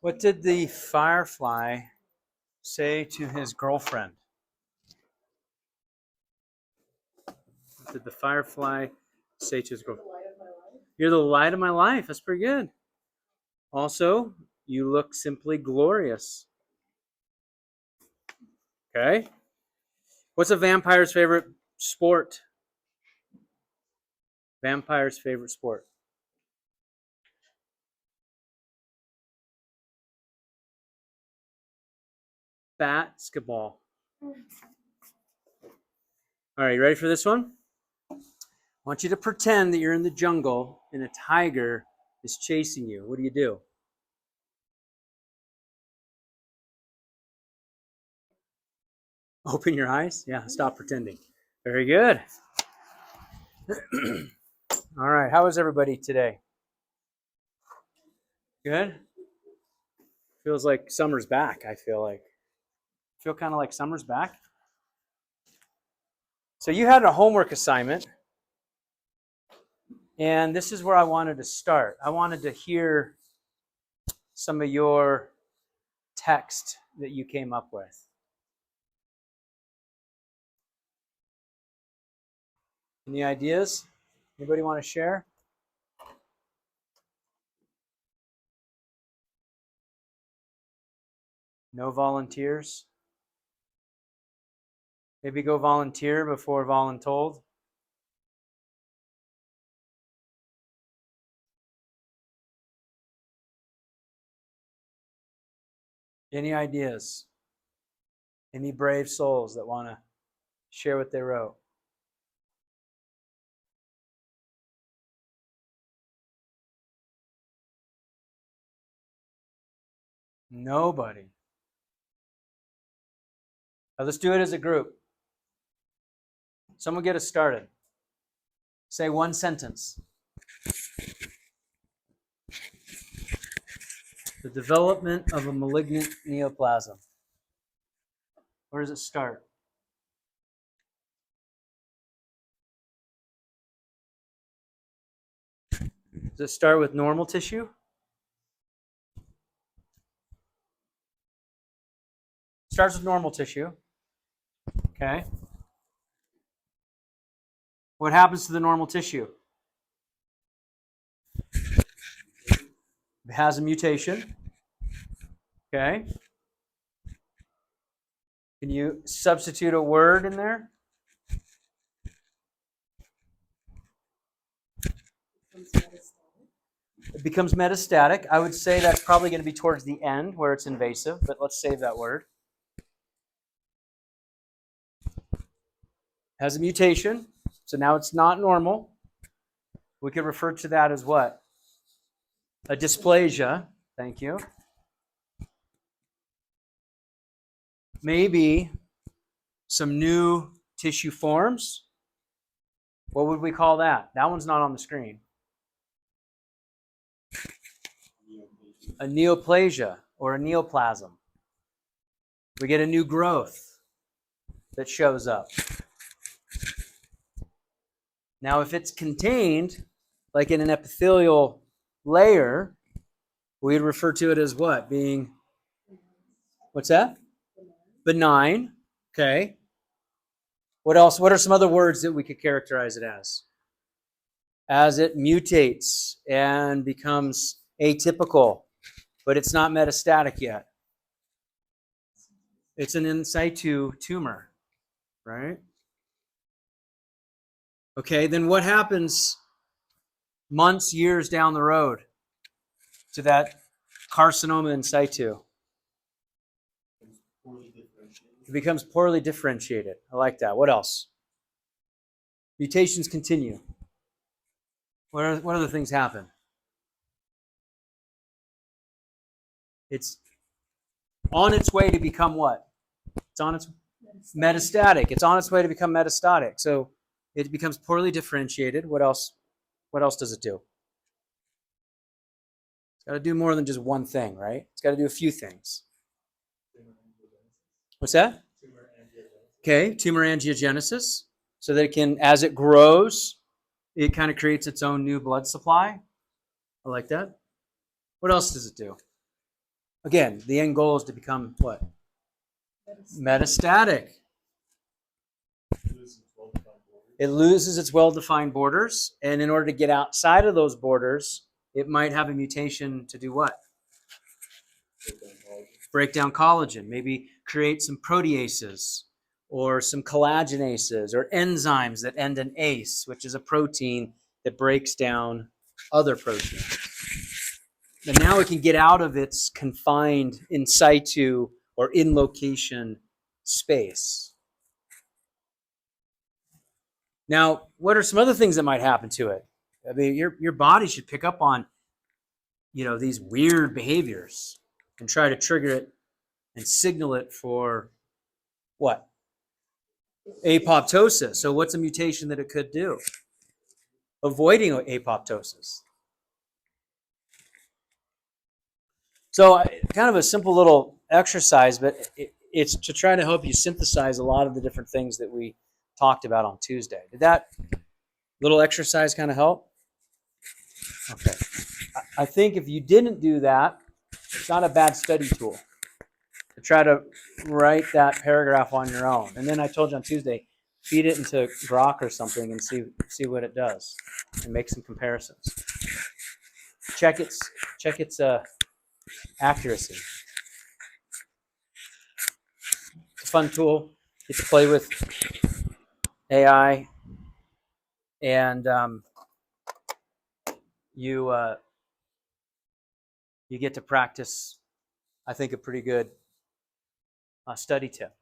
What did the firefly say to his girlfriend? What did the firefly say to his girlfriend? You're the light of my life. That's pretty good. Also, you look simply glorious. Okay. What's a vampire's favorite sport? Vampire's favorite sport. Basketball. All right, you ready for this one? I want you to pretend that you're in the jungle and a tiger is chasing you. What do? Open your eyes? Yeah, stop pretending. Very good. All right, how is everybody today? Good? Feels like summer's back, I feel like. Feel kind of like summer's back? So you had a homework assignment, and this is where I wanted to start. I wanted to hear some of your text that you came up with. Any ideas? Anybody want to share? No volunteers? Maybe go volunteer before voluntold? Any ideas? Any brave souls that want to share what they wrote? Nobody. Now let's do it as a group. Someone get us started. Say one sentence. The development of a malignant neoplasm. Where does it start? Does it start with normal tissue? Starts with normal tissue. Okay. What happens to the normal tissue? It has a mutation. Okay. Can you substitute a word in there? It becomes metastatic. I would say that's probably going to be towards the end where it's invasive, but let's save that word. Has a mutation, so now it's not normal. We could refer to that as what? A dysplasia. Thank you. Maybe some new tissue forms. What would we call that? That one's not on the screen. A neoplasia or a neoplasm. We get a new growth that shows up. Now, if it's contained, like in an epithelial layer, we'd refer to it as what? Being, what's that? Benign. Okay. What else? What are some other words that we could characterize it as? As it mutates and becomes atypical, but it's not metastatic yet. It's an in situ tumor, right? Okay, then what happens months, years down the road to that carcinoma in situ? It becomes poorly differentiated. I like that. What else? Mutations continue. What other things happen? It's on its way to become what? It's on its metastatic. It's on its way to become metastatic. So it becomes poorly differentiated. What else? What else does it do? It's got to do more than just one thing, right? It's got to do a few things. What's that? Okay, tumor angiogenesis. So that it can, as it grows, It kind of creates its own new blood supply. I like that. What else does it do? Again, the end goal is to become what? Metastatic. It loses its well-defined borders, and in order to get outside of those borders, it might have a mutation to do what? Break down collagen, maybe create some proteases or some collagenases or enzymes that end in ACE, which is a protein that breaks down other proteins. And now it can get out of its confined in situ or in location space. Now, what are some other things that might happen to it? I mean, your body should pick up on, these weird behaviors and try to trigger it and signal it for what? Apoptosis. So what's a mutation that it could do? Avoiding apoptosis. So kind of a simple little exercise, but it's to try to help you synthesize a lot of the different things that we talked about on Tuesday. Did that little exercise kind of help? Okay. I think if you didn't do that, it's not a bad study tool to try to write that paragraph on your own. And then I told you on Tuesday, feed it into Grok or something and see what it does and make some comparisons. Check its accuracy. It's a fun tool. You get to play with AI, and you get to practice, I think, a pretty good study tip.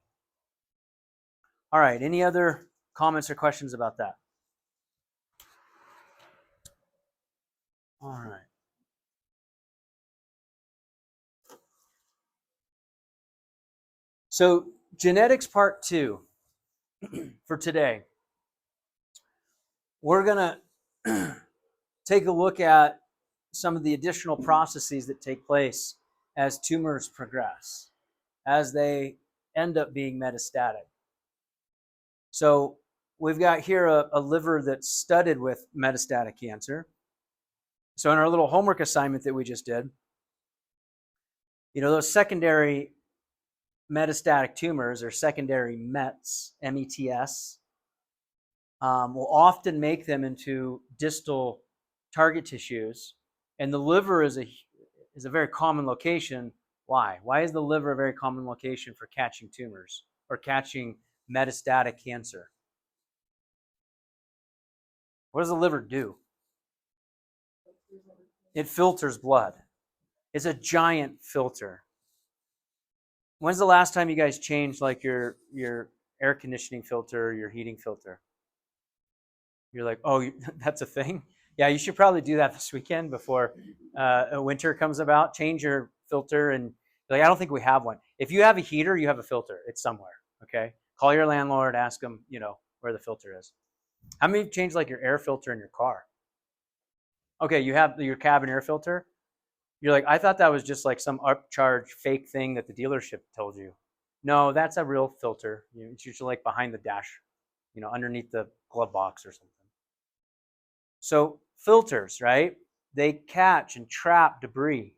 All right, any other comments or questions about that? All right. So genetics part 2 for today. We're going to take a look at some of the additional processes that take place as tumors progress, as they end up being metastatic. So we've got here a liver that's studded with metastatic cancer. So in our little homework assignment that we just did, those secondary metastatic tumors or secondary METs, METS, will often make them into distal target tissues. And the liver is a very common location. Why? Why is the liver a very common location for catching tumors or catching metastatic cancer? What does the liver do? It filters blood. It's a giant filter. When's the last time you guys changed like your air conditioning filter or your heating filter? You're like, oh, that's a thing? Yeah, you should probably do that this weekend before winter comes about. Change your filter and I don't think we have one. If you have a heater, you have a filter. It's somewhere, okay? Call your landlord, ask them, where the filter is. How many change like your air filter in your car? Okay, you have your cabin air filter. You're like, I thought that was just like some upcharge fake thing that the dealership told you. No, that's a real filter. It's usually like behind the dash, underneath the glove box or something. So filters, right? They catch and trap debris.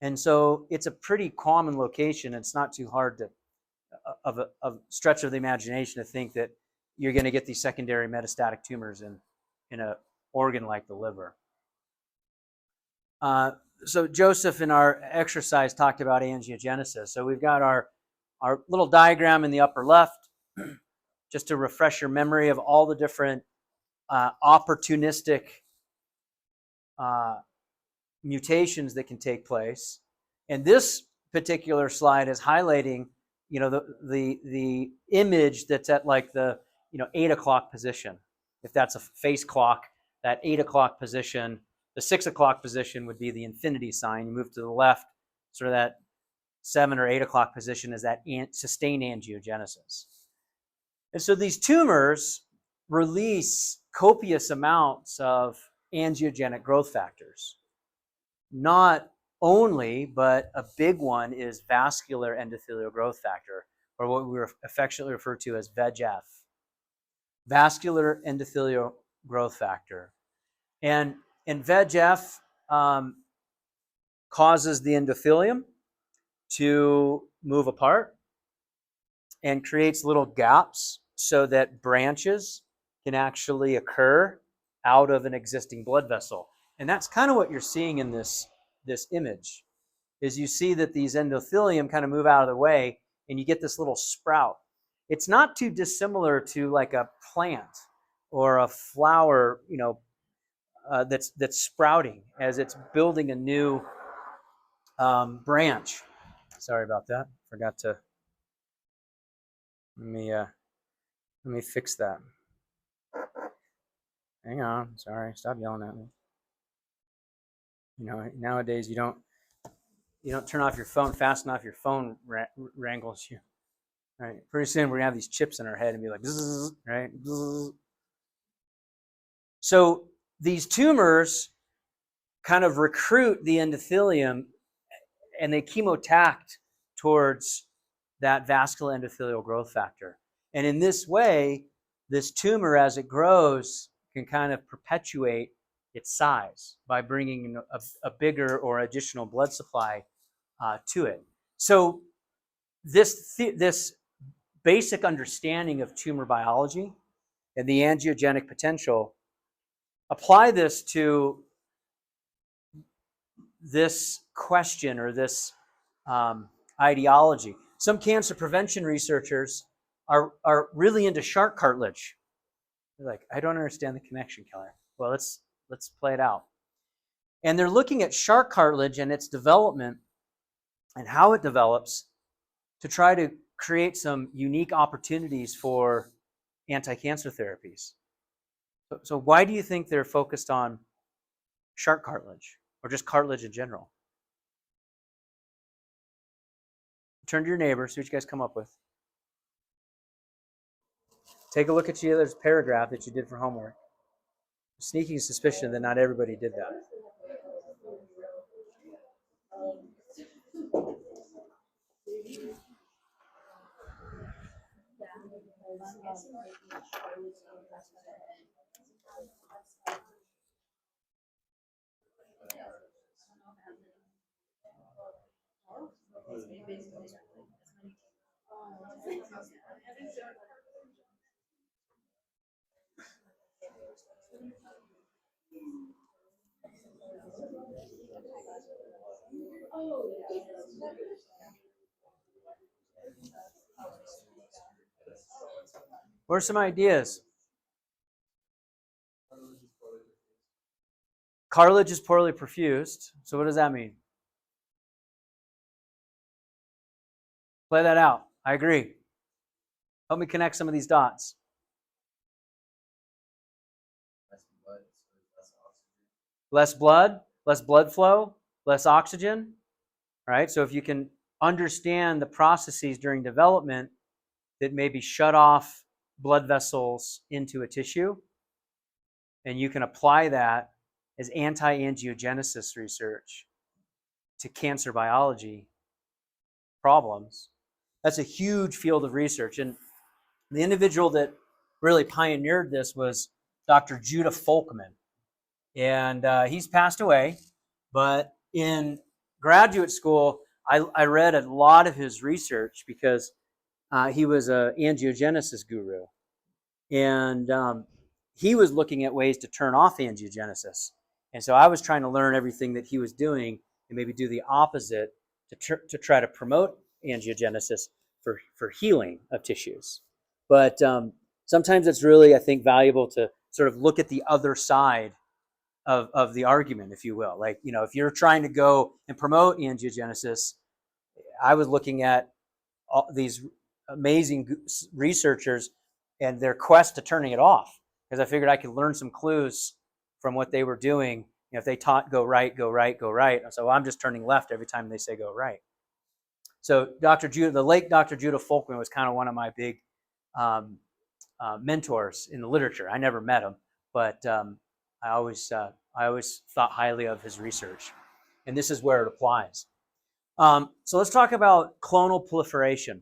And so it's a pretty common location. It's not too hard of a stretch of the imagination to think that you're going to get these secondary metastatic tumors in an organ like the liver. So Joseph in our exercise talked about angiogenesis. So we've got our little diagram in the upper left, just to refresh your memory of all the different opportunistic mutations that can take place. And this particular slide is highlighting, the image that's at like the 8 o'clock position. If that's a face clock, that 8 o'clock position, the 6 o'clock position would be the infinity sign. You move to the left, sort of that 7 or 8 o'clock position is that sustained angiogenesis. And so these tumors release copious amounts of angiogenic growth factors. Not only, but a big one is vascular endothelial growth factor, or what we affectionately refer to as VEGF. Vascular endothelial growth factor. And VEGF causes the endothelium to move apart and creates little gaps so that branches can actually occur out of an existing blood vessel. And that's kind of what you're seeing in this image, is you see that these endothelium kind of move out of the way and you get this little sprout. It's not too dissimilar to like a plant or a flower, that's sprouting as it's building a new branch. Sorry about that. Forgot to let me fix that. Hang on. Sorry. Stop yelling at me. Nowadays you don't turn off your phone fast enough. Your phone wrangles you. Right. Pretty soon we're gonna have these chips in our head and be like, bzz, right? Bzz. So these tumors kind of recruit the endothelium and they chemotact towards that vascular endothelial growth factor. And in this way, this tumor, as it grows, can kind of perpetuate its size by bringing a bigger or additional blood supply to it. So this basic understanding of tumor biology and the angiogenic potential, apply this to this question or this ideology. Some cancer prevention researchers are really into shark cartilage. They're like, I don't understand the connection, Keller. Well, let's play it out. And they're looking at shark cartilage and its development and how it develops to try to create some unique opportunities for anti-cancer therapies. So why do you think they're focused on shark cartilage or just cartilage in general? Turn to your neighbor, see what you guys come up with. Take a look at the other paragraph that you did for homework. Sneaking suspicion that not everybody did that. What are some ideas? Cartilage is poorly perfused. So what does that mean? Play that out. I agree. Help me connect some of these dots. Less blood, less blood flow, less oxygen, right? So if you can understand the processes during development that maybe shut off blood vessels into a tissue, and you can apply that as anti-angiogenesis research to cancer biology problems, that's a huge field of research. And the individual that really pioneered this was Dr. Judah Folkman. And he's passed away, but in graduate school, I read a lot of his research because he was an angiogenesis guru. And he was looking at ways to turn off angiogenesis. And so I was trying to learn everything that he was doing and maybe do the opposite to try to promote angiogenesis for healing of tissues. But sometimes it's really, I think, valuable to sort of look at the other side of the argument, if you will. Like, if you're trying to go and promote angiogenesis, I was looking at all these amazing researchers and their quest to turning it off, because I figured I could learn some clues from what they were doing. If they taught go right, go right, go right, so I'm just turning left every time they say go right. So the late Dr. Judah Folkman was kind of one of my big mentors in the literature. I never met him, but I always thought highly of his research, and this is where it applies. So let's talk about clonal proliferation.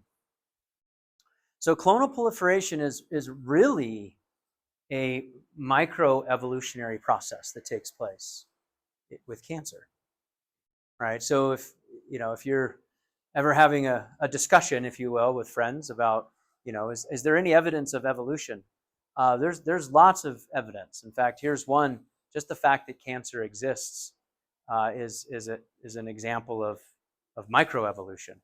So clonal proliferation is really a microevolutionary process that takes place with cancer, right? So if you're ever having a discussion, if you will, with friends about, is there any evidence of evolution? There's lots of evidence. In fact, here's one: just the fact that cancer exists is an example of microevolution.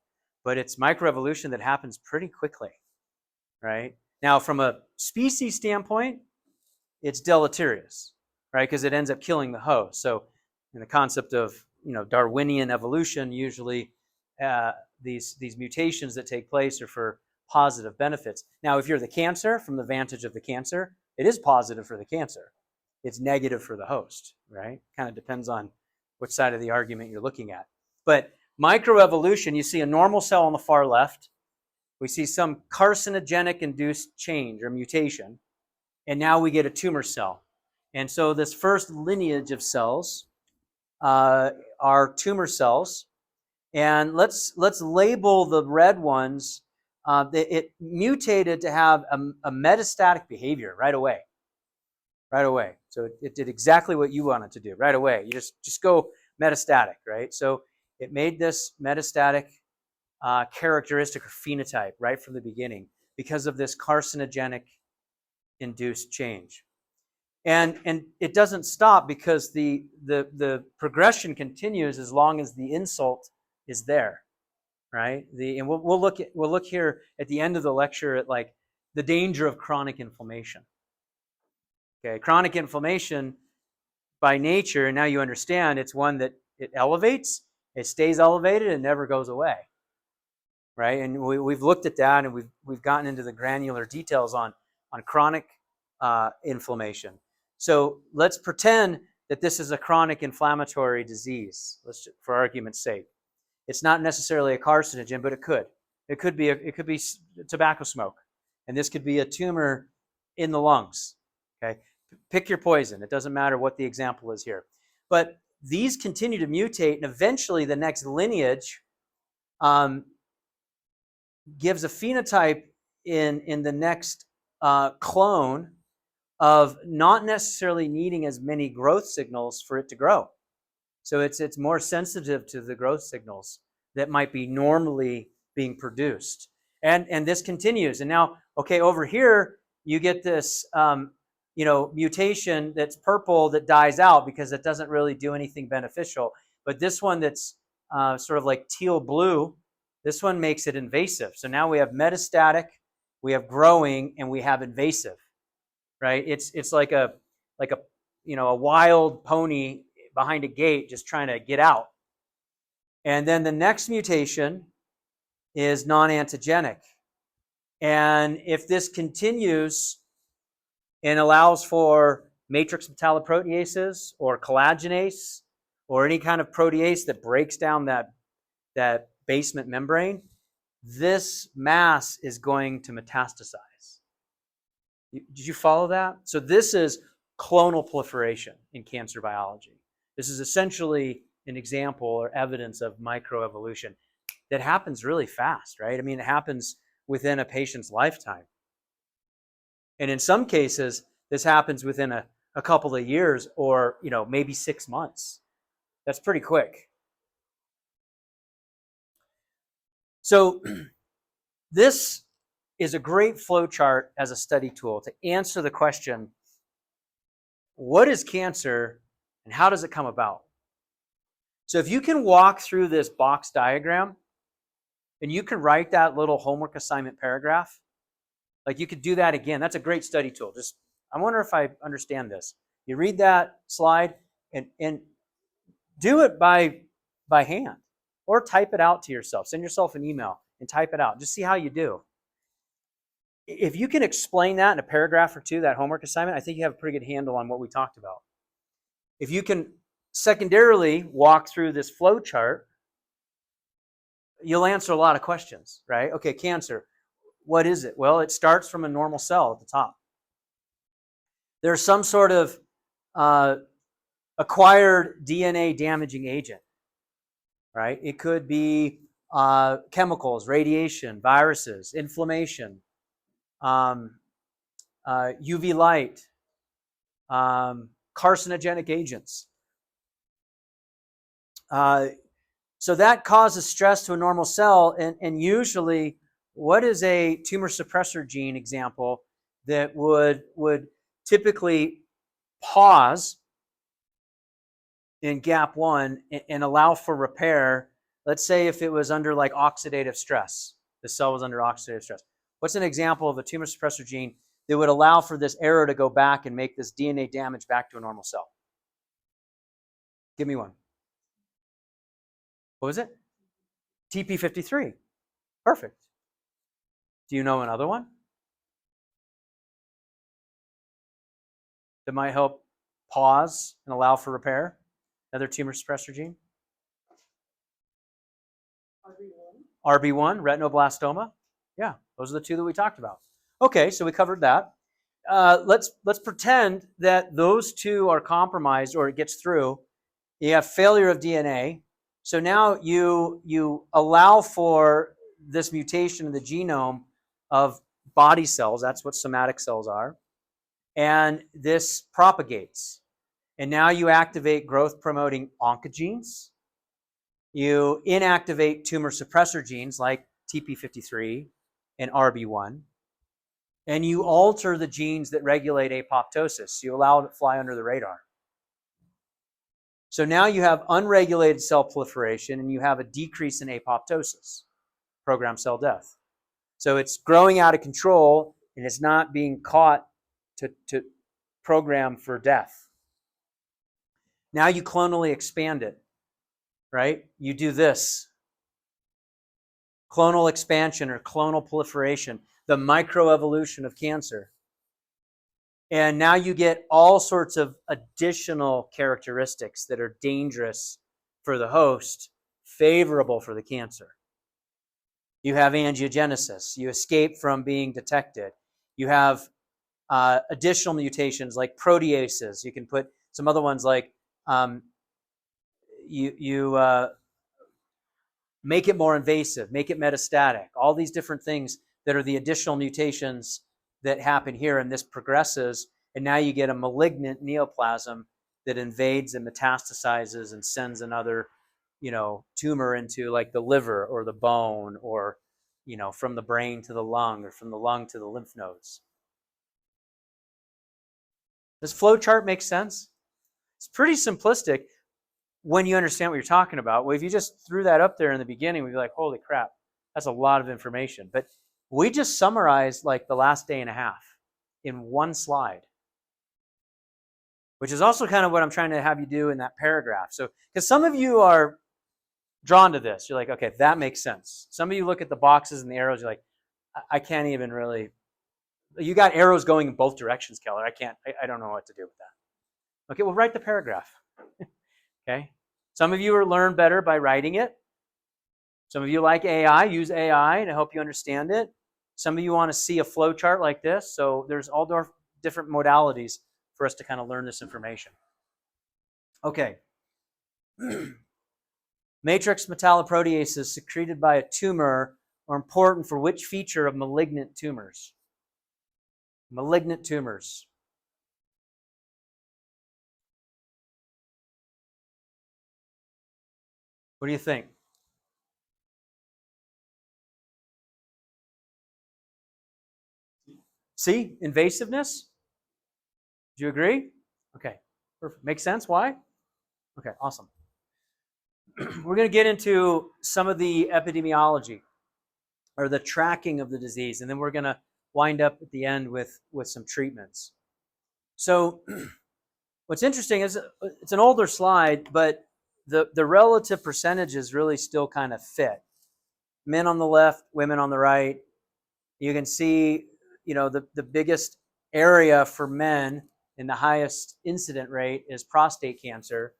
But it's microevolution that happens pretty quickly, right? Now, from a species standpoint, it's deleterious, right? Because it ends up killing the host. So, in the concept of Darwinian evolution, usually these mutations that take place are for positive benefits. Now, if you're the cancer, from the vantage of the cancer, it is positive for the cancer. It's negative for the host, right? Kind of depends on which side of the argument you're looking at. But microevolution, you see a normal cell on the far left. We see some carcinogenic induced change or mutation. And now we get a tumor cell. And so this first lineage of cells are tumor cells. And let's label the red ones. It mutated to have a metastatic behavior right away. Right away. So it did exactly what you wanted to do right away. You just go metastatic, right? So it made this metastatic characteristic or phenotype right from the beginning because of this carcinogenic induced change. And it doesn't stop because the progression continues as long as the insult is there, right? And we'll look here at the end of the lecture at like the danger of chronic inflammation. Okay, chronic inflammation by nature, and now you understand, it's one that it elevates, it stays elevated, and never goes away, right? And we've looked at that, and we've gotten into the granular details on chronic inflammation. So let's pretend that this is a chronic inflammatory disease. For argument's sake, it's not necessarily a carcinogen, but it could. It could be tobacco smoke, and this could be a tumor in the lungs. Okay, pick your poison. It doesn't matter what the example is here, but these continue to mutate, and eventually the next lineage gives a phenotype in the next clone of not necessarily needing as many growth signals for it to grow. So it's more sensitive to the growth signals that might be normally being produced. And this continues. And now, okay, over here, you get this mutation that's purple that dies out because it doesn't really do anything beneficial. But this one that's sort of like teal blue, this one makes it invasive. So now we have metastatic, we have growing, and we have invasive. Right? It's like a wild pony behind a gate just trying to get out. And then the next mutation is non-antigenic. And if this continues and allows for matrix metalloproteases or collagenase or any kind of protease that breaks down that basement membrane, this mass is going to metastasize. Did you follow that? So this is clonal proliferation in cancer biology. This is essentially an example or evidence of microevolution that happens really fast, right? I mean, it happens within a patient's lifetime. And in some cases, this happens within a couple of years or, maybe 6 months. That's pretty quick. So this is a great flowchart as a study tool to answer the question, what is cancer and how does it come about? So if you can walk through this box diagram and you can write that little homework assignment paragraph, like you could do that again. That's a great study tool. I wonder if I understand this. You read that slide and do it by hand or type it out to yourself. Send yourself an email and type it out. Just see how you do. If you can explain that in a paragraph or two, that homework assignment, I think you have a pretty good handle on what we talked about. If you can secondarily walk through this flow chart, you'll answer a lot of questions, right? Okay, cancer, what is it? Well, it starts from a normal cell at the top. There's some sort of acquired DNA damaging agent, right? It could be chemicals, radiation, viruses, inflammation, UV light, carcinogenic agents. So that causes stress to a normal cell, and usually, what is a tumor suppressor gene example that would typically pause in gap 1 and allow for repair? Let's say if it was under like oxidative stress, the cell was under oxidative stress. What's an example of a tumor suppressor gene that would allow for this error to go back and make this DNA damage back to a normal cell? Give me one. What was it? TP53. Perfect. Do you know another one that might help pause and allow for repair? Another tumor suppressor gene? RB1, retinoblastoma. Yeah, those are the two that we talked about. Okay, so we covered that. Let's pretend that those two are compromised or it gets through. You have failure of DNA. So now you allow for this mutation in the genome of body cells. That's what somatic cells are. And this propagates. And now you activate growth-promoting oncogenes. You inactivate tumor suppressor genes like TP53 and RB1. And you alter the genes that regulate apoptosis. You allow it to fly under the radar. So now you have unregulated cell proliferation and you have a decrease in apoptosis, programmed cell death. So it's growing out of control and it's not being caught to program for death. Now you clonally expand it, right? You do this. Clonal expansion or clonal proliferation, the microevolution of cancer. And now you get all sorts of additional characteristics that are dangerous for the host, favorable for the cancer. You have angiogenesis. You escape from being detected. You have additional mutations like proteases. You can put some other ones like you make it more invasive, make it metastatic. All these different things that are the additional mutations that happen here, and this progresses, and now you get a malignant neoplasm that invades and metastasizes and sends another, tumor into like the liver or the bone, or from the brain to the lung, or from the lung to the lymph nodes. Does flow chart make sense? It's pretty simplistic when you understand what you're talking about. Well, if you just threw that up there in the beginning, we'd be like, holy crap, that's a lot of information. But we just summarized like the last day and a half in one slide, which is also kind of what I'm trying to have you do in that paragraph. So, because some of you are drawn to this, you're like, okay, that makes sense. Some of you look at the boxes and the arrows, you're like, I can't even really. You got arrows going in both directions, Keller. I don't know what to do with that. Okay, well, write the paragraph. Okay. Some of you are learn better by writing it. Some of you like AI, use AI to help you understand it. Some of you want to see a flow chart like this. So there's all different modalities for us to kind of learn this information. Okay. Matrix metalloproteases secreted by a tumor are important for which feature of malignant tumors? Malignant tumors. What do you think? See, invasiveness? Do you agree? Okay, perfect. Makes sense? Why? Okay, awesome. We're going to get into some of the epidemiology or the tracking of the disease, and then we're going to wind up at the end with some treatments. So what's interesting is it's an older slide, but the relative percentages really still kind of fit. Men on the left, women on the right. You can see, the biggest area for men and the highest incident rate is prostate cancer.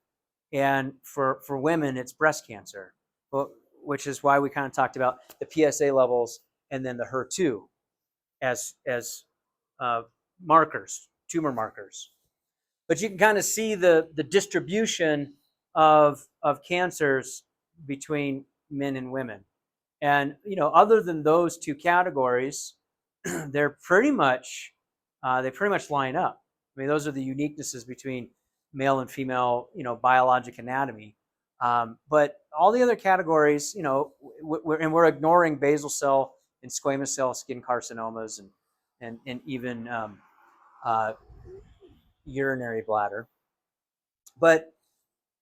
And for women, it's breast cancer, which is why we kind of talked about the PSA levels and then the HER2 as markers, tumor markers. But you can kind of see the distribution of cancers between men and women. And, other than those two categories, they pretty much line up. I mean, those are the uniquenesses between male and female, biologic anatomy. But all the other categories, we're ignoring basal cell and squamous cell skin carcinomas and even uh, urinary bladder. But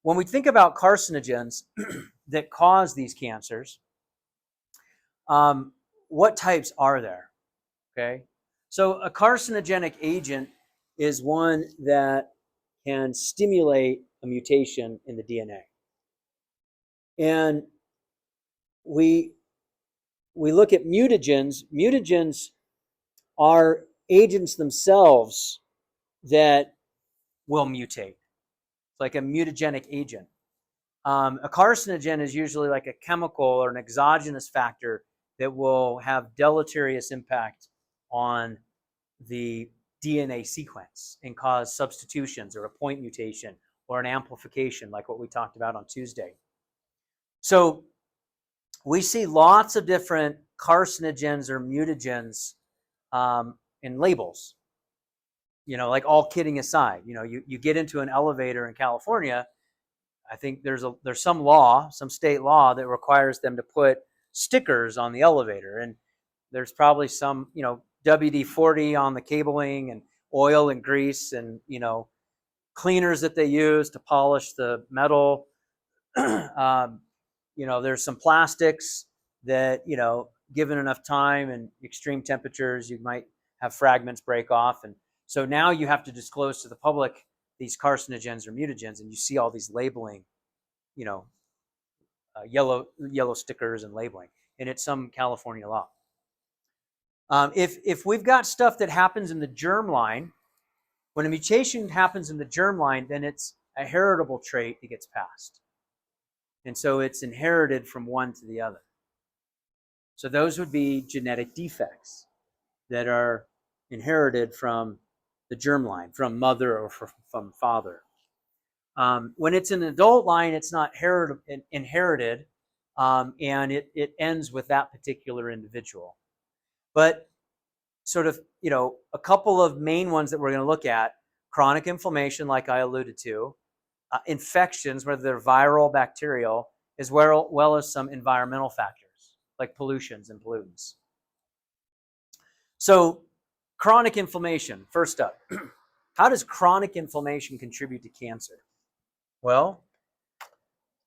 when we think about carcinogens that cause these cancers, what types are there? Okay, so a carcinogenic agent is one that can stimulate a mutation in the DNA, and we look at mutagens. Mutagens are agents themselves that will mutate. It's like a mutagenic agent. A carcinogen is usually like a chemical or an exogenous factor that will have deleterious impact on the DNA sequence and cause substitutions or a point mutation or an amplification, like what we talked about on Tuesday. So we see lots of different carcinogens or mutagens in labels. Like, all kidding aside, you get into an elevator in California. I think there's some state law that requires them to put stickers on the elevator, and there's probably some, WD-40 on the cabling and oil and grease and, cleaners that they use to polish the metal. There's some plastics that, given enough time and extreme temperatures, you might have fragments break off. And so now you have to disclose to the public these carcinogens or mutagens, and you see all these labeling, yellow stickers and labeling, and it's some California law. If we've got stuff that happens in the germline, when a mutation happens in the germline, then it's a heritable trait that gets passed. And so it's inherited from one to the other. So those would be genetic defects that are inherited from the germline, from mother or from father. When it's an adult line, it's not inherited, and it ends with that particular individual. But sort of, a couple of main ones that we're going to look at: chronic inflammation, like I alluded to, infections, whether they're viral, bacterial, as well as some environmental factors like pollutions and pollutants. So chronic inflammation, first up. How does chronic inflammation contribute to cancer? Well,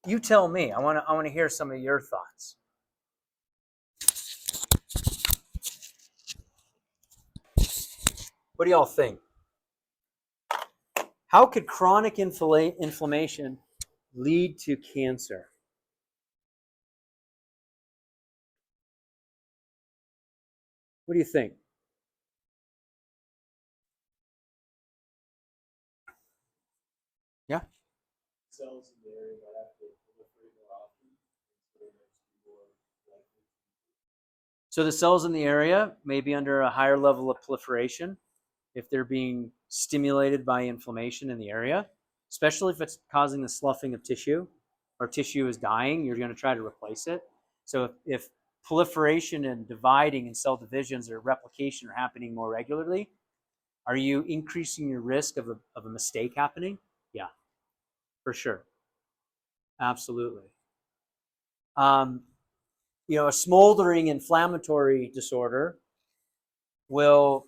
you tell me. I want to hear some of your thoughts. What do y'all think? How could chronic inflammation lead to cancer? What do you think? Yeah? Cells in the area that have to proliferate more often, so it makes you more likely. So the cells in the area may be under a higher level of proliferation if they're being stimulated by inflammation in the area, especially if it's causing the sloughing of tissue, or tissue is dying, you're going to try to replace it. So if proliferation and dividing and cell divisions or replication are happening more regularly, are you increasing your risk of a mistake happening? Yeah, for sure. Absolutely. A smoldering inflammatory disorder will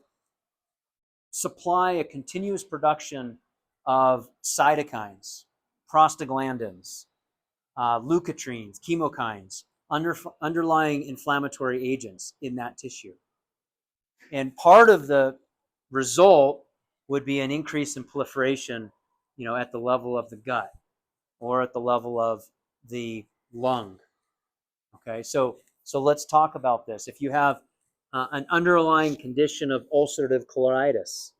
supply a continuous production of cytokines, prostaglandins, leukotrienes, chemokines, underlying inflammatory agents in that tissue. And part of the result would be an increase in proliferation, at the level of the gut or at the level of the lung. Okay, so let's talk about this. If you have an underlying condition of ulcerative colitis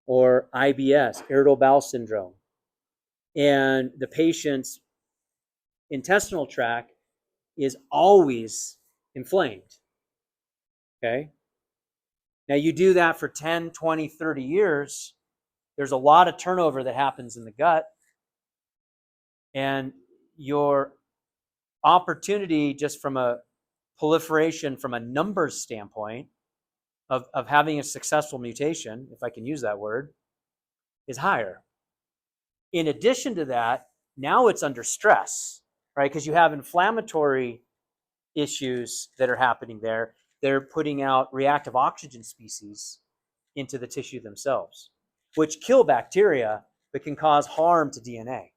or IBS, irritable bowel syndrome, and the patient's intestinal tract is always inflamed, okay? Now you do that for 10, 20, 30 years, there's a lot of turnover that happens in the gut, and your opportunity just from a proliferation, from a numbers standpoint, of having a successful mutation, if I can use that word, is higher. In addition to that, now it's under stress, right? Because you have inflammatory issues that are happening there. They're putting out reactive oxygen species into the tissue themselves, which kill bacteria but can cause harm to DNA.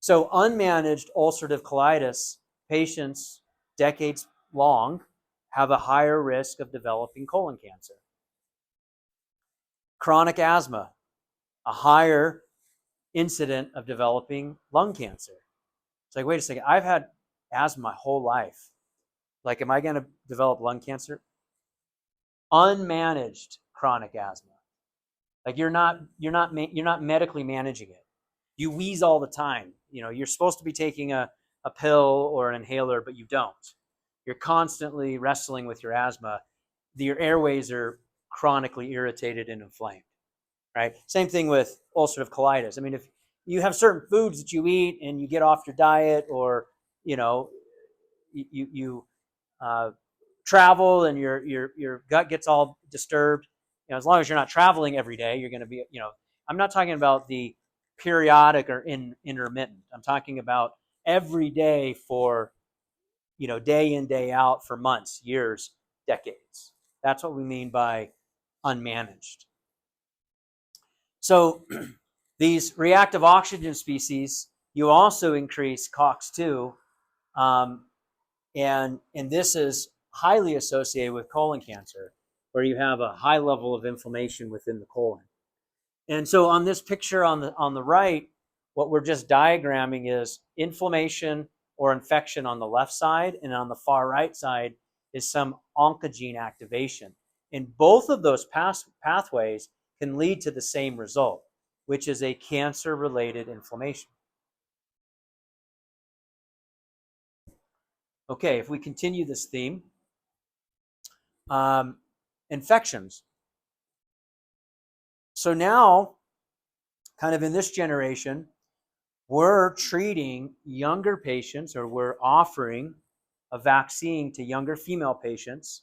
So unmanaged ulcerative colitis patients, decades long, have a higher risk of developing colon cancer. Chronic asthma, a higher incident of developing lung cancer. It's like, wait a second, I've had asthma my whole life. Like, am I going to develop lung cancer? Unmanaged chronic asthma. Like you're not medically managing it. You wheeze all the time. You're supposed to be taking a pill or an inhaler, but you don't. You're constantly wrestling with your asthma. Your airways are chronically irritated and inflamed, right? Same thing with ulcerative colitis. I mean, if you have certain foods that you eat and you get off your diet, or you travel and your gut gets all disturbed, as long as you're not traveling every day, you're going to be, I'm not talking about the periodic or intermittent. I'm talking about every day for, day in, day out for months, years, decades. That's what we mean by unmanaged. So these reactive oxygen species, you also increase COX-2, and this is highly associated with colon cancer, where you have a high level of inflammation within the colon. And so on this picture on the right, what we're just diagramming is inflammation or infection on the left side, and on the far right side is some oncogene activation. And both of those pathways can lead to the same result, which is a cancer-related inflammation. Okay, if we continue this theme, infections. So now, kind of in this generation, we're treating younger patients, or we're offering a vaccine to younger female patients,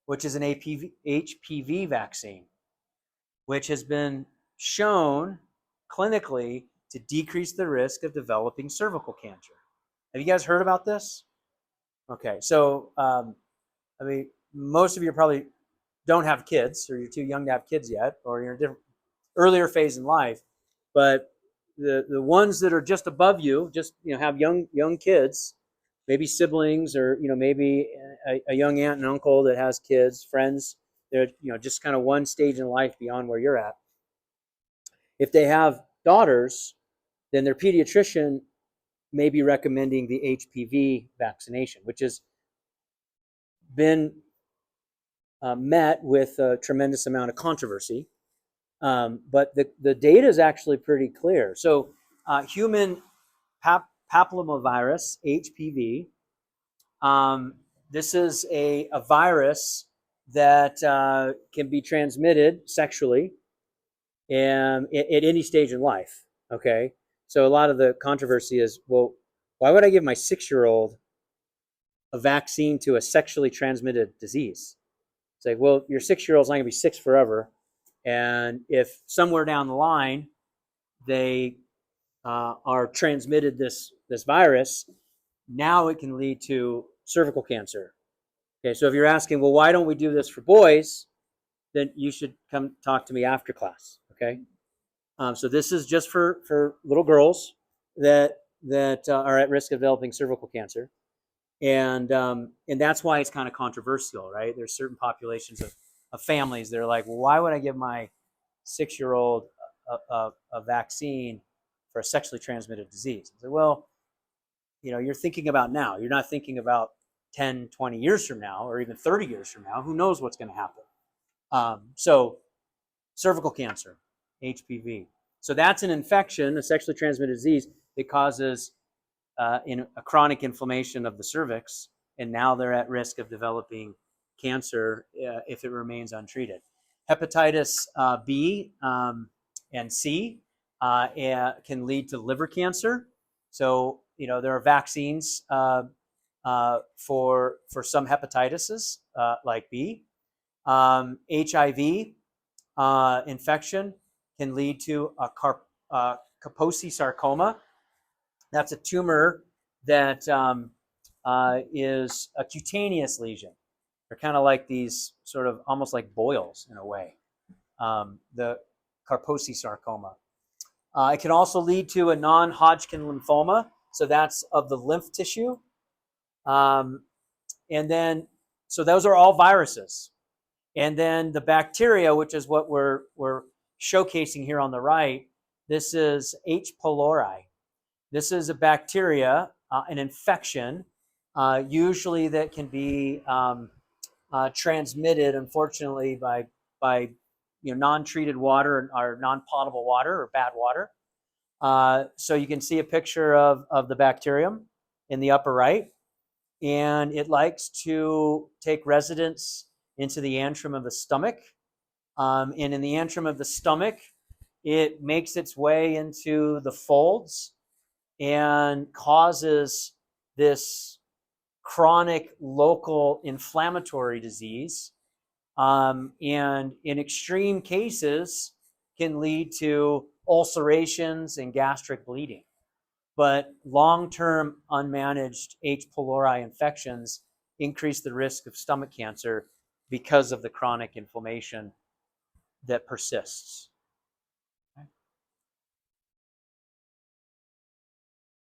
which is an HPV vaccine, which has been shown clinically to decrease the risk of developing cervical cancer. Have you guys heard about this? Okay, so I mean, most of you probably don't have kids, or you're too young to have kids yet, or you're in a different earlier phase in life. But the ones that are just above you, just have young kids, maybe siblings, or maybe a young aunt and uncle that has kids, friends. They're just kind of one stage in life beyond where you're at. If they have daughters, then their pediatrician may be recommending the HPV vaccination, which has been met with a tremendous amount of controversy. But the data is actually pretty clear. So human papillomavirus, HPV, this is a virus that can be transmitted sexually and at any stage in life, okay? So a lot of the controversy is, well, why would I give my 6-year-old a vaccine to a sexually transmitted disease? It's like, well, your 6-year-old's not going to be 6 forever. And if somewhere down the line they are transmitted this virus, now it can lead to cervical cancer. Okay, so if you're asking, well, why don't we do this for boys? Then you should come talk to me after class. Okay, so this is just for little girls that are at risk of developing cervical cancer, and that's why it's kind of controversial, right? There's certain populations of families that are like, well, why would I give my 6-year-old a vaccine for a sexually transmitted disease? I said, well, you're thinking about now. You're not thinking about 10, 20 years from now, or even 30 years from now. Who knows what's going to happen? So cervical cancer, HPV. So that's an infection, a sexually transmitted disease that causes in a chronic inflammation of the cervix, and now they're at risk of developing cancer if it remains untreated. Hepatitis B and C can lead to liver cancer. So there are vaccines for some hepatitis like B, HIV infection can lead to a Kaposi sarcoma. That's a tumor that is a cutaneous lesion. They're kind of like these sort of almost like boils in a way. The Kaposi sarcoma. It can also lead to a non-Hodgkin lymphoma, so that's of the lymph tissue. And then, so those are all viruses. And then the bacteria, which is what we're showcasing here on the right, this is H. pylori. This is a bacteria, an infection, usually that can be transmitted, unfortunately, by non-treated water or non-potable water or bad water. So you can see a picture of the bacterium in the upper right, and it likes to take residence into the antrum of the stomach. And in the antrum of the stomach, it makes its way into the folds and causes this chronic local inflammatory disease. And in extreme cases, can lead to ulcerations and gastric bleeding. But long-term unmanaged H. pylori infections increase the risk of stomach cancer because of the chronic inflammation that persists. Okay.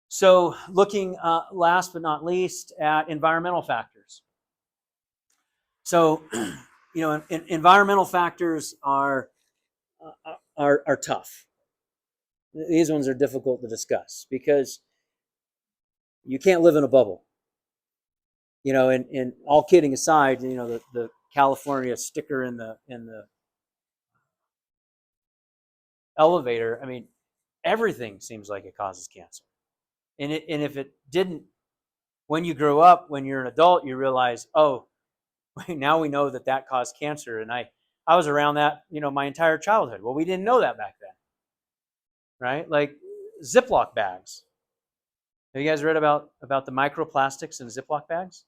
So looking last but not least at environmental factors. So, environmental factors are tough. These ones are difficult to discuss because you can't live in a bubble. And all kidding aside, the California sticker in the elevator, I mean, everything seems like it causes cancer. And if it didn't, when you grow up, when you're an adult, you realize, oh, now we know that caused cancer. And I was around that, my entire childhood. Well, we didn't know that back then, right? Like Ziploc bags. Have you guys read about the microplastics in Ziploc bags?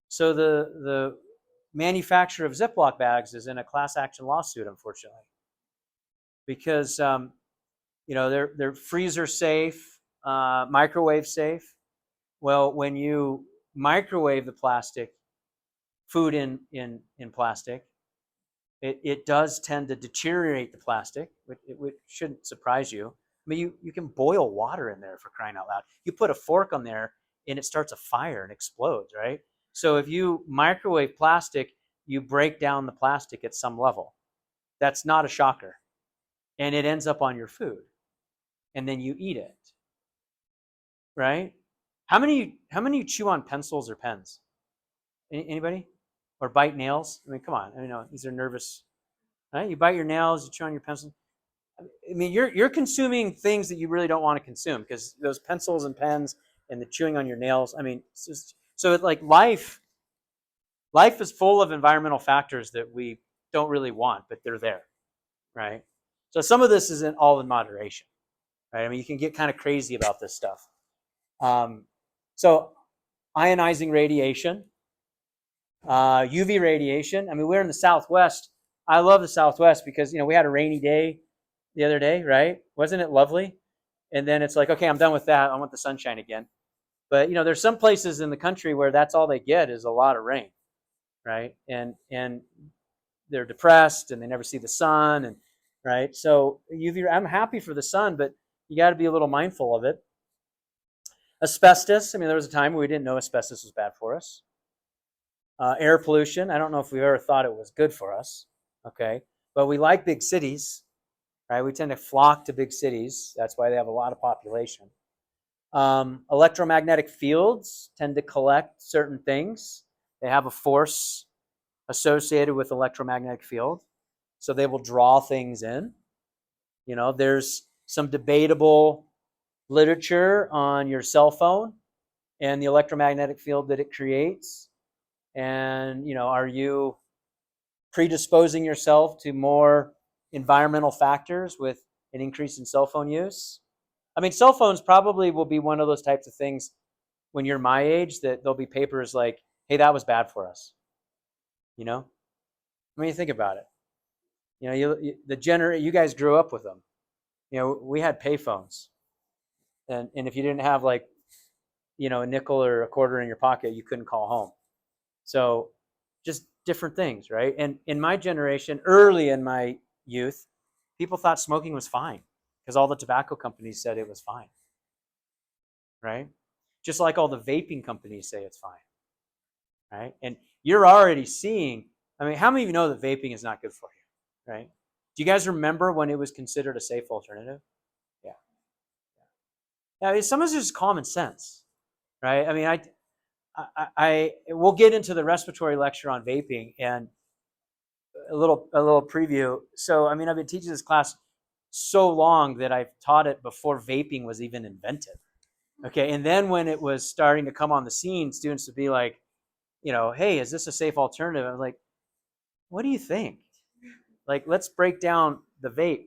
So the manufacturer of Ziploc bags is in a class action lawsuit, unfortunately, because they're freezer safe, microwave safe. Well, when you microwave the plastic, food in plastic, it does tend to deteriorate the plastic, which shouldn't surprise you. I mean, you can boil water in there, for crying out loud. You put a fork on there and it starts a fire and explodes, right? So if you microwave plastic, you break down the plastic at some level. That's not a shocker. And it ends up on your food. And then you eat it. Right? How many chew on pencils or pens? Anybody? Or bite nails? I mean, come on. I know these are nervous. Right? You bite your nails, you chew on your pencil. I mean, you're consuming things that you really don't want to consume, because those pencils and pens and the chewing on your nails. I mean, it's just, so it's like life is full of environmental factors that we don't really want, but they're there, right? So some of this isn't all in moderation, right? I mean, you can get kind of crazy about this stuff. So ionizing radiation, UV radiation. I mean, we're in the Southwest. I love the Southwest because, we had a rainy day the other day, right? Wasn't it lovely? And then it's like, okay, I'm done with that. I want the sunshine again. But, there's some places in the country where that's all they get is a lot of rain, right? And they're depressed and they never see the sun, and right. So I'm happy for the sun, but you got to be a little mindful of it. Asbestos. I mean, there was a time where we didn't know asbestos was bad for us. Air pollution. I don't know if we ever thought it was good for us. Okay, but we like big cities, right? We tend to flock to big cities. That's why they have a lot of population. Electromagnetic fields tend to collect certain things. They have a force associated with electromagnetic field, so they will draw things in. There's some debatable literature on your cell phone and the electromagnetic field that it creates. And, are you predisposing yourself to more environmental factors with an increase in cell phone use? I mean, cell phones probably will be one of those types of things when you're my age that there'll be papers like, hey, that was bad for us. I mean, think about it. You know, you guys grew up with them. You know, we had payphones, and if you didn't have like, you know, a nickel or a quarter in your pocket, you couldn't call home. So just different things, right? And in my generation, early in my youth, people thought smoking was fine because all the tobacco companies said it was fine, right? Just like all the vaping companies say it's fine, right? And you're already seeing, I mean, how many of you know that vaping is not good for you, right? Do you guys remember when it was considered a safe alternative? Yeah. Yeah, I mean, some of it's just common sense, right? I mean, I we'll get into the respiratory lecture on vaping and a little preview. So, I mean, I've been teaching this class so long that I've taught it before vaping was even invented. Okay, and then when it was starting to come on the scene, students would be like, you know, hey, is this a safe alternative? I'm like, what do you think? Like, let's break down the vape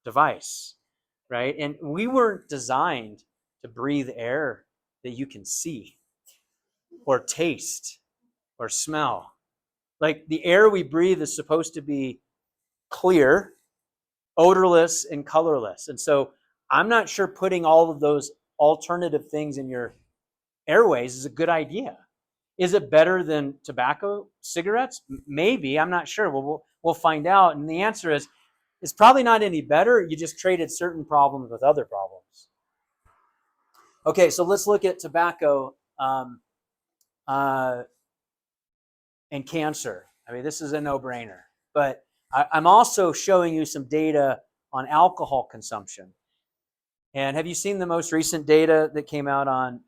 device, right? And we weren't designed to breathe air that you can see or taste or smell. Like the air we breathe is supposed to be clear, odorless, and colorless. And so I'm not sure putting all of those alternative things in your airways is a good idea. Is it better than tobacco, cigarettes? Maybe. I'm not sure. We'll find out. And the answer is, it's probably not any better. You just traded certain problems with other problems. Okay, so let's look at tobacco uh, and cancer. I mean, this is a no-brainer. But I'm also showing you some data on alcohol consumption. And have you seen the most recent data that came out on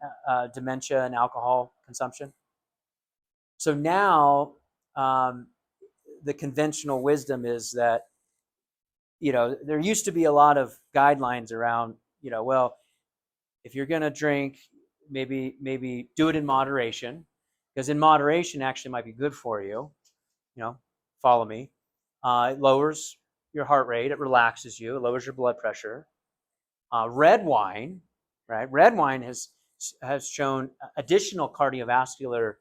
dementia and alcohol consumption? So now the conventional wisdom is that, you know, there used to be a lot of guidelines around, you know, well, if you're going to drink, maybe do it in moderation, because in moderation actually might be good for you. You know, follow me. It lowers your heart rate, it relaxes you, it lowers your blood pressure. Red wine, right? Red wine has shown additional cardiovascular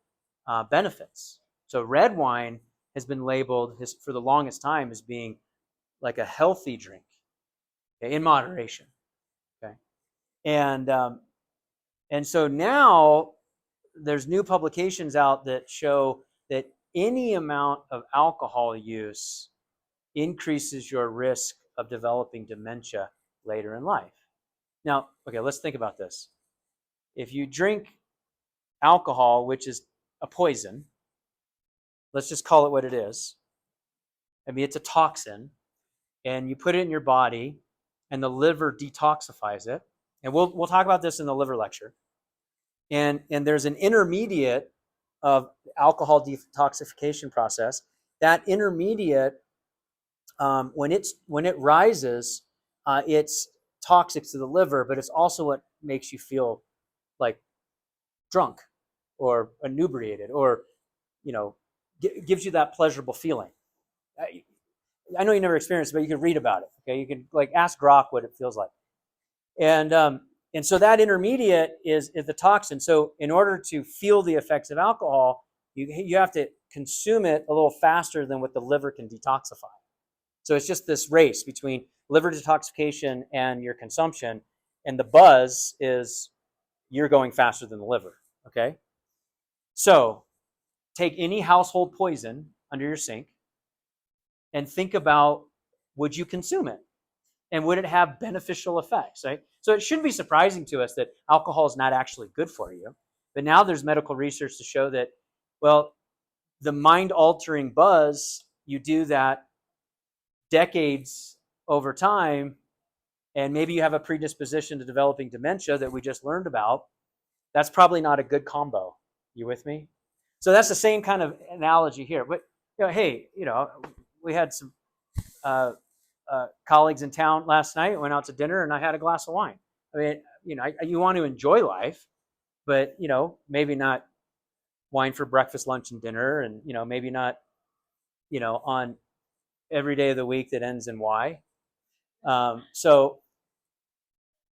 benefits. So red wine has been labeled for the longest time as being like a healthy drink, okay, in moderation. Okay, and so now there's new publications out that show that any amount of alcohol use increases your risk of developing dementia later in life. Now, okay, let's think about this. If you drink alcohol, which is a poison, let's just call it what it is. I mean, it's a toxin, and you put it in your body, and the liver detoxifies it. And we'll talk about this in the liver lecture. And there's an intermediate of alcohol detoxification process. That intermediate, when it rises, it's toxic to the liver, but it's also what makes you feel like drunk or inebriated, or you know, gives you that pleasurable feeling. I know you never experienced it, but you can read about it. Okay, you can like ask Grok what it feels like, and so that intermediate is the toxin. So in order to feel the effects of alcohol, you have to consume it a little faster than what the liver can detoxify. So it's just this race between liver detoxification and your consumption, and the buzz is you're going faster than the liver. Okay, so take any household poison under your sink and think about, would you consume it? And would it have beneficial effects, right? So it shouldn't be surprising to us that alcohol is not actually good for you. But now there's medical research to show that, well, the mind-altering buzz, you do that decades over time, and maybe you have a predisposition to developing dementia that we just learned about. That's probably not a good combo. You with me? So that's the same kind of analogy here. But you know, hey, you know, we had some colleagues in town last night. Went out to dinner, and I had a glass of wine. I mean, you know, you want to enjoy life, but you know, maybe not wine for breakfast, lunch, and dinner, and you know, maybe not, you know, on every day of the week that ends in Y. So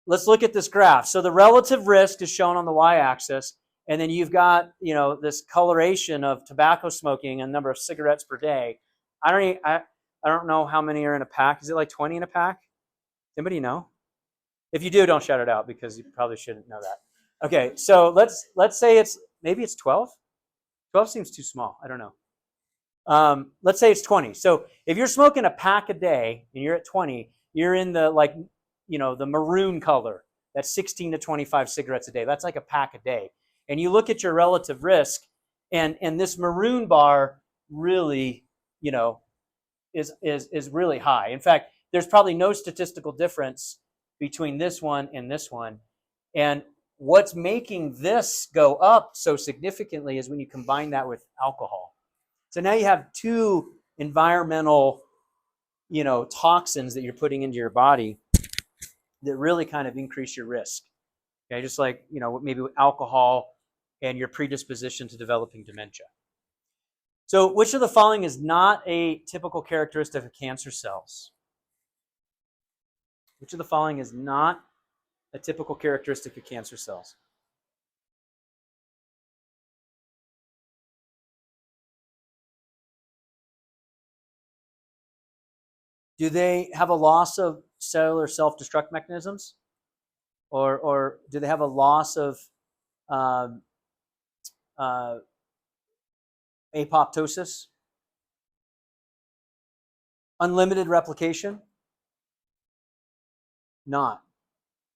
let's look at this graph. So the relative risk is shown on the y-axis, and then you've got, you know, this coloration of tobacco smoking and number of cigarettes per day. I I don't know how many are in a pack. Is it like 20 in a pack? Anybody know? If you do, don't shout it out because you probably shouldn't know that. Okay, so let's say maybe it's 12. 12 seems too small. I don't know. Let's say it's 20. So if you're smoking a pack a day and you're at 20, you're in the the maroon color. That's 16 to 25 cigarettes a day. That's like a pack a day. And you look at your relative risk, and this maroon bar really, is really high. In fact, there's probably no statistical difference between this one and this one. And what's making this go up so significantly is when you combine that with alcohol. So now you have two environmental, toxins that you're putting into your body that really kind of increase your risk. Okay, just like, maybe with alcohol and your predisposition to developing dementia. So which of the following is not a typical characteristic of cancer cells? Which of the following is not a typical characteristic of cancer cells? Do they have a loss of cellular self-destruct mechanisms? Or do they have a loss of um, uh, apoptosis? Unlimited replication? Not.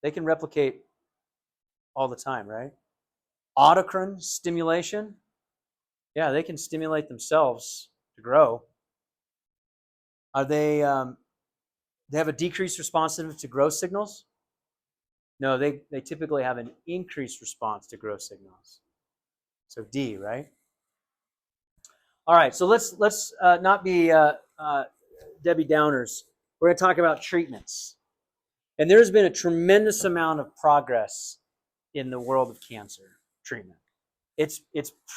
They can replicate all the time, right? Autocrine stimulation? Yeah, they can stimulate themselves to grow. Are they have a decreased responsiveness to growth signals? No, they typically have an increased response to growth signals. So D, right? All right, so let's not be Debbie Downers. We're going to talk about treatments. And there's been a tremendous amount of progress in the world of cancer treatment. It's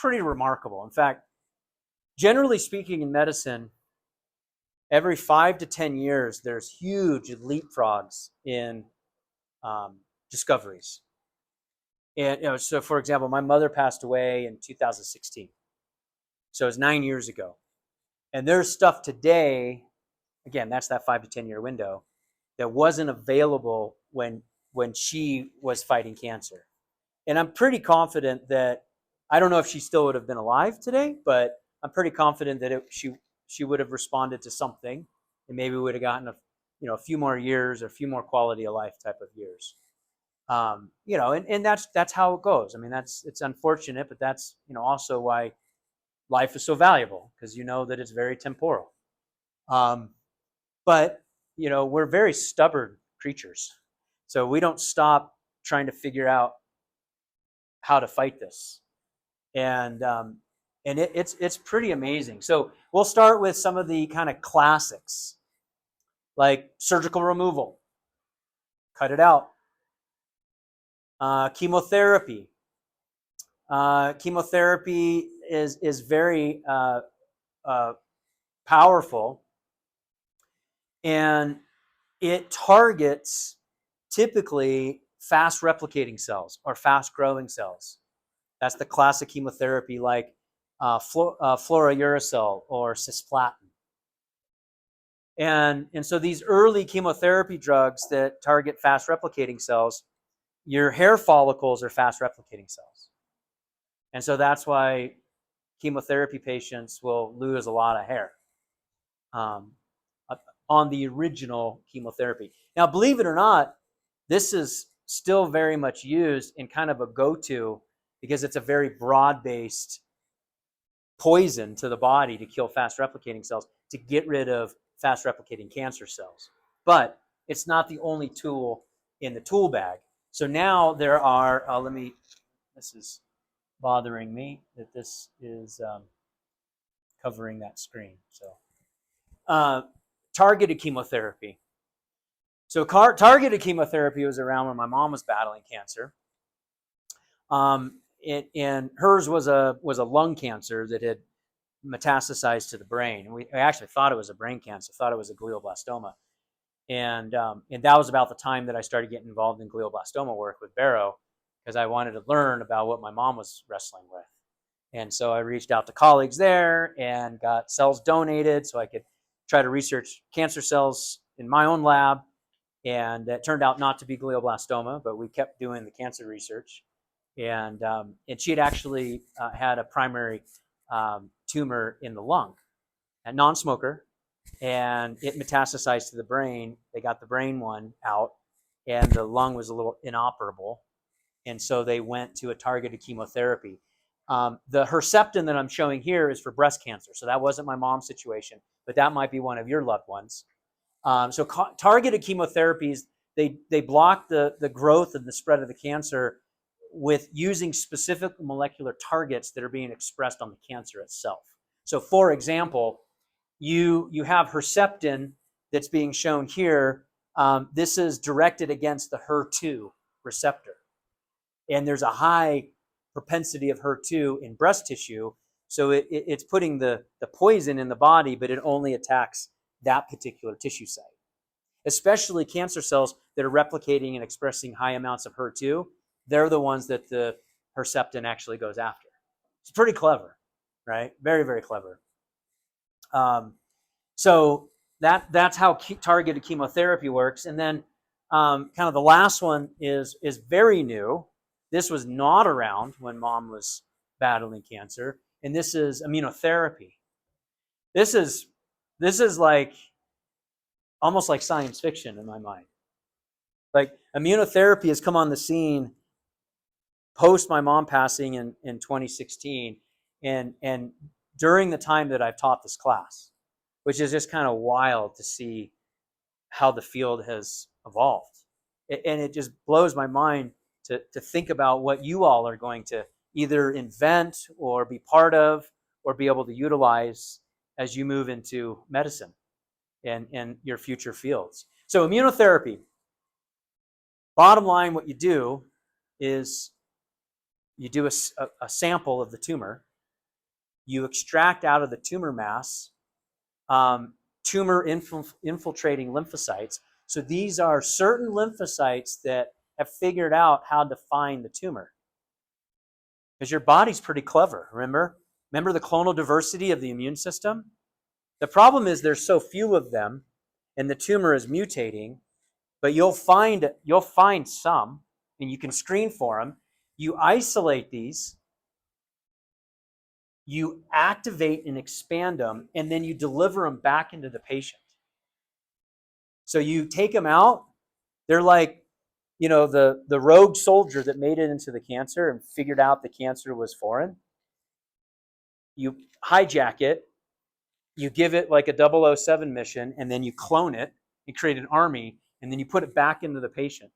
pretty remarkable. In fact, generally speaking in medicine, every 5 to 10 years, there's huge leapfrogs in discoveries. And so for example, my mother passed away in 2016. So it's 9 years ago. And there's stuff today, again, that's that 5 to 10 year window, that wasn't available when she was fighting cancer. And I'm pretty confident that, I don't know if she still would have been alive today, but I'm pretty confident that she would have responded to something, and maybe would have gotten a few more years or a few more quality of life type of years. And that's how it goes. I mean, it's unfortunate, but that's also why life is so valuable, because that it's very temporal. But we're very stubborn creatures, so we don't stop trying to figure out how to fight this, and it's pretty amazing. So we'll start with some of the kind of classics, like surgical removal, cut it out. Chemotherapy. Chemotherapy is very powerful, and it targets typically fast replicating cells or fast growing cells. That's the classic chemotherapy, like fluorouracil or cisplatin. And so these early chemotherapy drugs that target fast replicating cells, your hair follicles are fast replicating cells. And so that's why chemotherapy patients will lose a lot of hair on the original chemotherapy. Now, believe it or not, this is still very much used in kind of a go-to, because it's a very broad-based poison to the body to kill fast replicating cells, to get rid of fast replicating cancer cells. But it's not the only tool in the tool bag. So now there are, this is bothering me that this is covering that screen. So targeted chemotherapy. So targeted chemotherapy was around when my mom was battling cancer. And hers was a lung cancer that had metastasized to the brain. And we actually thought it was a brain cancer, thought it was a glioblastoma. And that was about the time that I started getting involved in glioblastoma work with Barrow, because I wanted to learn about what my mom was wrestling with. And so I reached out to colleagues there and got cells donated so I could try to research cancer cells in my own lab, and it turned out not to be glioblastoma, but we kept doing the cancer research. And she had actually had a primary tumor in the lung, a non-smoker, and it metastasized to the brain. They got the brain one out, and the lung was a little inoperable, and so they went to a targeted chemotherapy. The Herceptin that I'm showing here is for breast cancer, so that wasn't my mom's situation, but that might be one of your loved ones. So targeted chemotherapies, they block the growth and the spread of the cancer with using specific molecular targets that are being expressed on the cancer itself. So for example, you have Herceptin that's being shown here. This is directed against the HER2 receptor. And there's a high propensity of HER2 in breast tissue. So it's putting the poison in the body, but it only attacks that particular tissue site. Especially cancer cells that are replicating and expressing high amounts of HER2, they're the ones that the Herceptin actually goes after. It's pretty clever, right? Very, very clever. So that's how targeted chemotherapy works. And then kind of the last one is very new. This was not around when mom was battling cancer, and this is immunotherapy. This is like almost like science fiction in my mind. Like immunotherapy has come on the scene post my mom passing in 2016, and during the time that I've taught this class, which is just kind of wild to see how the field has evolved. And it just blows my mind to think about what you all are going to either invent or be part of or be able to utilize as you move into medicine and your future fields. So immunotherapy, bottom line, what you do is you do a sample of the tumor, you extract out of the tumor mass tumor infiltrating lymphocytes. So these are certain lymphocytes that have figured out how to find the tumor. Because your body's pretty clever, remember? Remember the clonal diversity of the immune system? The problem is there's so few of them, and the tumor is mutating, but you'll find some, and you can screen for them. You isolate these, you activate and expand them, and then you deliver them back into the patient. So you take them out, they're like, the rogue soldier that made it into the cancer and figured out the cancer was foreign. You hijack it, you give it like a 007 mission, and then you clone it and create an army, and then you put it back into the patient,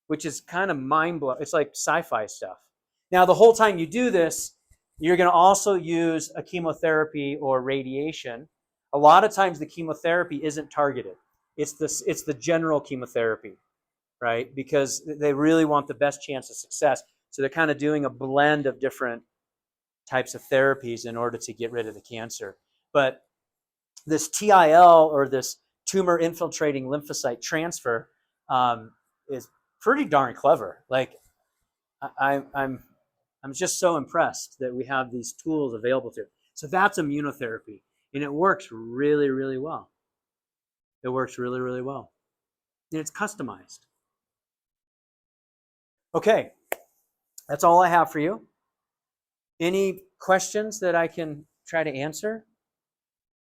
which is kind of mind-blowing. It's like sci-fi stuff. Now, the whole time you do this, you're going to also use a chemotherapy or radiation. A lot of times the chemotherapy isn't targeted. It's the general chemotherapy, right? Because they really want the best chance of success. So they're kind of doing a blend of different types of therapies in order to get rid of the cancer. But this TIL, or this tumor infiltrating lymphocyte transfer, is pretty darn clever. Like I'm just so impressed that we have these tools available to. So that's immunotherapy, and it works really, really well. It works really, really well, and it's customized. Okay, that's all I have for you. Any questions that I can try to answer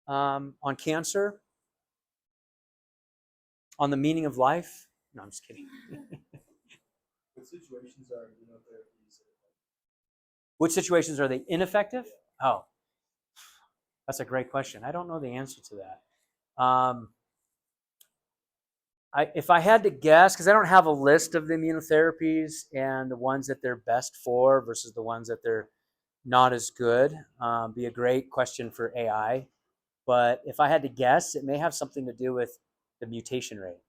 on cancer, on the meaning of life? No, I'm just kidding. What situations are immunotherapies? Which situations are they ineffective? Oh, that's a great question. I don't know the answer to that. If I had to guess, because I don't have a list of the immunotherapies and the ones that they're best for versus the ones that they're not as good, be a great question for AI. But if I had to guess, it may have something to do with the mutation rate.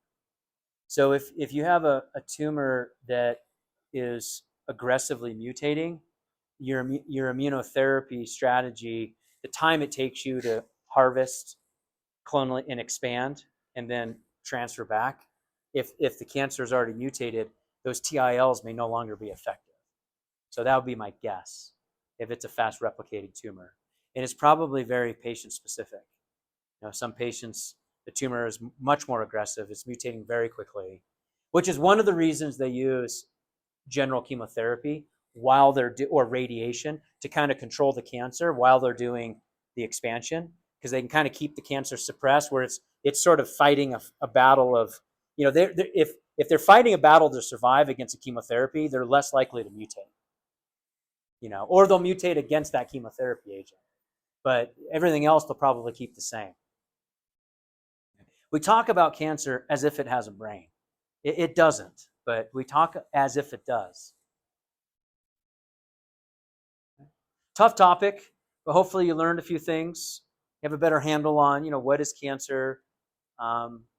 So if you have a tumor that is aggressively mutating, your immunotherapy strategy, the time it takes you to harvest, clone, and expand, and then transfer back, if the cancer is already mutated, those TILs may no longer be effective. So that would be my guess if it's a fast replicating tumor. And it's probably very patient specific Some patients, the tumor is much more aggressive. It's mutating very quickly, which is one of the reasons they use general chemotherapy while they're or radiation to kind of control the cancer while they're doing the expansion, because they can kind of keep the cancer suppressed, where it's sort of fighting a battle of, if they're fighting a battle to survive against a chemotherapy, they're less likely to mutate, or they'll mutate against that chemotherapy agent, but everything else they'll probably keep the same. We talk about cancer as if it has a brain. It doesn't, but we talk as if it does. Tough topic, but hopefully you learned a few things. You have a better handle on, what is cancer,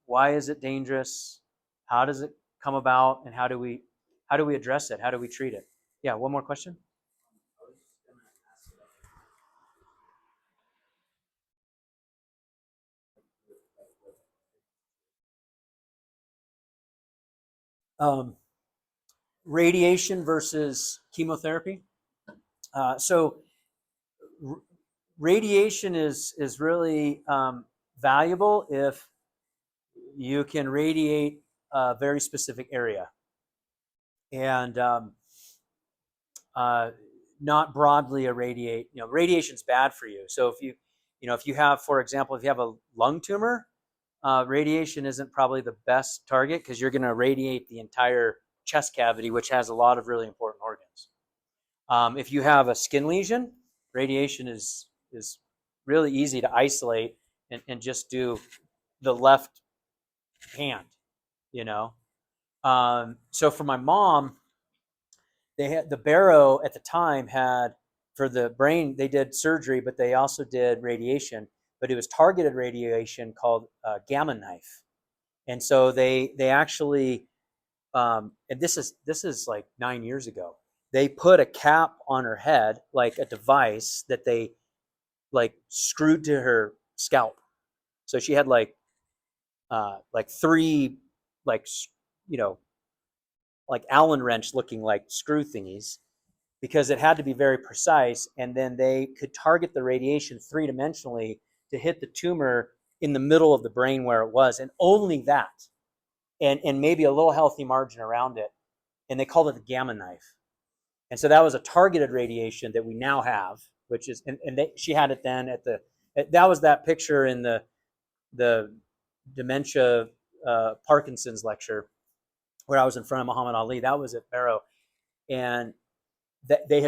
why is it dangerous, how does it come about, and how do we address it? How do we treat it? Yeah, one more question. I was just gonna ask about Radiation versus chemotherapy. So radiation is really valuable if you can radiate a very specific area, and not broadly irradiate. Radiation's bad for you. So if you have, for example, if you have a lung tumor, radiation isn't probably the best target, because you're going to radiate the entire chest cavity, which has a lot of really important organs. If you have a skin lesion, radiation is really easy to isolate and just do the left hand, So for my mom, they had the Barrow at the time had, for the brain, they did surgery, but they also did radiation, but it was targeted radiation called gamma knife. And so they actually, and this is like 9 years ago, they put a cap on her head, like a device that they like screwed to her scalp. So she had like three, like, like Allen wrench looking like screw thingies, because it had to be very precise. And then they could target the radiation three-dimensionally to hit the tumor in the middle of the brain where it was, and only that, and maybe a little healthy margin around it. And they called it the gamma knife. And so that was a targeted radiation that we now have, which is, she had it then that was that picture in the dementia Parkinson's lecture, where I was in front of Muhammad Ali. That was at Barrow. And they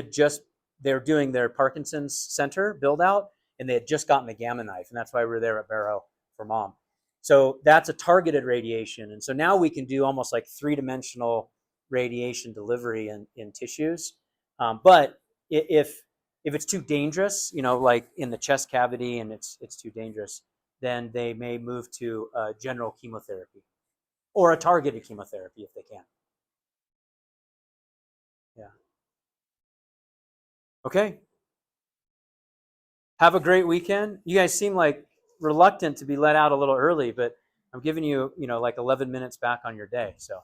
were doing their Parkinson's center build out, and they had just gotten the gamma knife, and that's why we were there at Barrow for Mom. So that's a targeted radiation, and so now we can do almost like three-dimensional radiation delivery in tissues. But if it's too dangerous, like in the chest cavity, and it's too dangerous, then they may move to general chemotherapy or a targeted chemotherapy if they can. Yeah. Okay. Have a great weekend. You guys seem like reluctant to be let out a little early, but I'm giving you, like 11 minutes back on your day. So